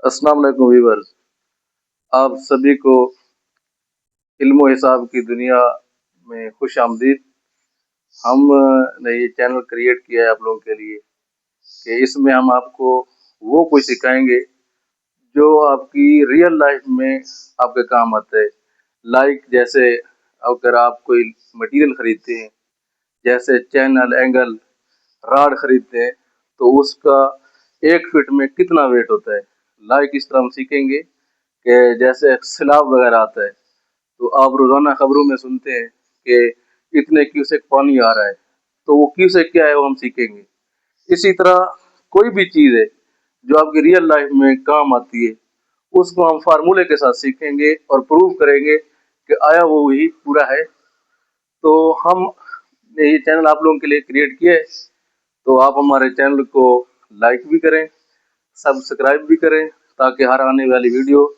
अस्सलाम वालेकुम व्यूअर्स, आप सभी को इल्म हिसाब की दुनिया में खुश आमदीद। हम ने ये चैनल क्रिएट किया है आप लोगों के लिए कि इसमें हम आपको वो कुछ सिखाएंगे जो आपकी रियल लाइफ में आपके काम आते हैं। लाइक जैसे अगर आप कोई मटेरियल खरीदते हैं, जैसे चैनल, एंगल, राड खरीदते हैं, तो उसका 1 फीट में कितना वेट होता है। लाइक इस तरह हम सीखेंगे कि जैसे सैलाब वगैरह आता है तो आप रोज़ाना खबरों में सुनते हैं कि इतने क्यूसेक पानी आ रहा है, तो वो क्यूसेक क्या है वो हम सीखेंगे। इसी तरह कोई भी चीज़ है जो आपकी रियल लाइफ में काम आती है, उसको हम फार्मूले के साथ सीखेंगे और प्रूव करेंगे कि आया वो वही पूरा है। तो हम ने ये चैनल आप लोगों के लिए क्रिएट किया है, तो आप हमारे चैनल को लाइक भी करें, सब्सक्राइब भी करें, ताकि हर आने वाली वीडियो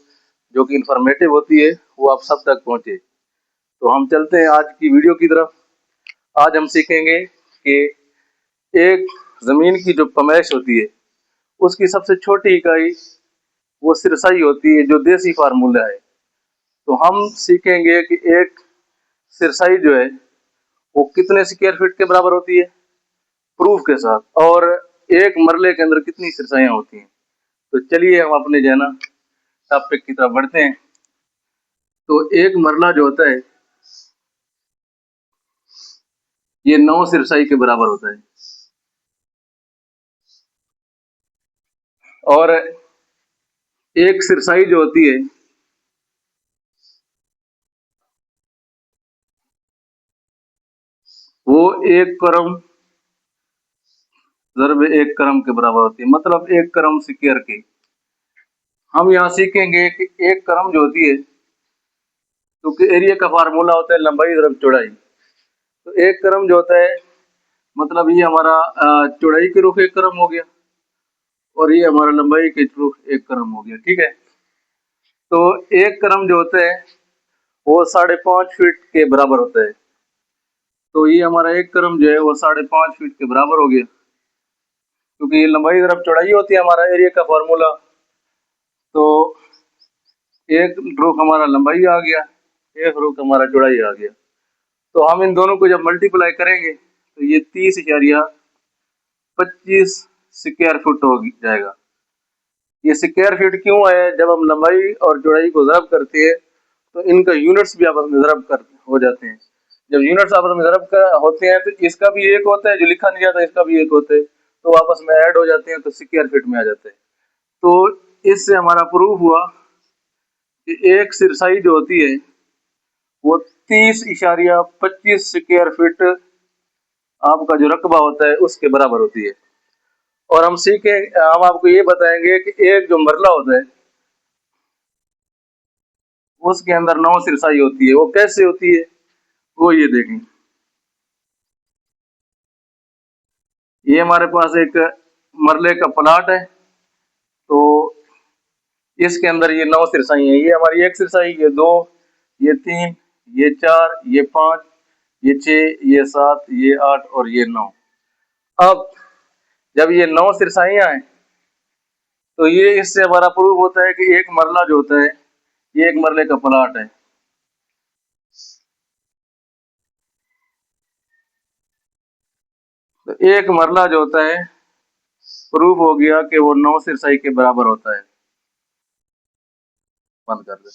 जो कि इंफॉर्मेटिव होती है वो आप सब तक पहुंचे। तो हम चलते हैं आज की वीडियो की तरफ। आज हम सीखेंगे कि एक ज़मीन की जो पैमाइश होती है उसकी सबसे छोटी इकाई वो सिरसाई होती है, जो देसी फार्मूला है। तो हम सीखेंगे कि एक सिरसाई जो है वो कितने स्क्वायर फीट के बराबर होती है प्रूफ के साथ, और एक मरले के अंदर कितनी सिरसाइयाँ होती हैं। तो चलिए हम अपने जो है ना टॉपिक की तरफ बढ़ते हैं। तो एक मरला जो होता है ये 9 सिरसाई के बराबर होता है, और एक सिरसाई जो होती है वो 1 करम ज़रब 1 करम के बराबर होती है, मतलब 1 करम स्क्वायर की। हम यहाँ सीखेंगे कि 1 करम जो होती है, क्योंकि एरिया का फार्मूला होता है लंबाई ज़रब चौड़ाई। तो 1 करम जो होता है, मतलब ये हमारा चौड़ाई के रुख 1 करम हो गया, और ये हमारा लंबाई के रुख 1 करम हो गया। ठीक है। तो 1 करम जो होता है वो 5.5 फीट के बराबर होता है। तो ये हमारा 1 करम जो है वो 5.5 फीट के बराबर हो गया, क्योंकि ये लंबाई ज़रब चौड़ाई होती है हमारा एरिया का फार्मूला। तो एक रुख हमारा लंबाई आ गया, एक रुख हमारा चौड़ाई आ गया। तो हम इन दोनों को जब मल्टीप्लाई करेंगे तो ये 30,25 स्क्वायर फुट हो जाएगा। ये स्क्वायर फीट क्यों है? जब हम लंबाई और चौड़ाई को ज़रब करते हैं तो इनका यूनिट्स भी आपस में ज़रब कर हो जाते हैं। जब यूनिट्स आपस में ज़रब होते हैं तो इसका भी एक होता है, जो लिखा नहीं जाता इसका भी एक होता है, तो आपस में ऐड हो जाते हैं तो स्क्वायर फीट में आ जाते हैं। तो इससे हमारा प्रूफ हुआ कि एक सिरसाई जो होती है वो 30.25 स्क्वायर फीट आपका जो रकबा होता है उसके बराबर होती है। और हम आपको ये बताएंगे कि एक जो मरला होता है उसके अंदर 9 सिरसाई होती है। वो कैसे होती है वो ये देखें। ये हमारे पास एक मरले का प्लाट है, तो इसके अंदर ये 9 सिरसाई हैं। ये हमारी एक सिरसाई, ये 2, ये 3, ये 4, ये 5, ये 6, ये 7, ये 8 और ये 9। अब जब ये 9 सिरसाइयाँ हैं तो ये इससे हमारा प्रूफ होता है कि एक मरला जो होता है ये एक मरले का प्लाट है। तो एक मरला जो होता है प्रूफ हो गया कि वो 9 सिरसाई के बराबर होता है। बंद कर दे।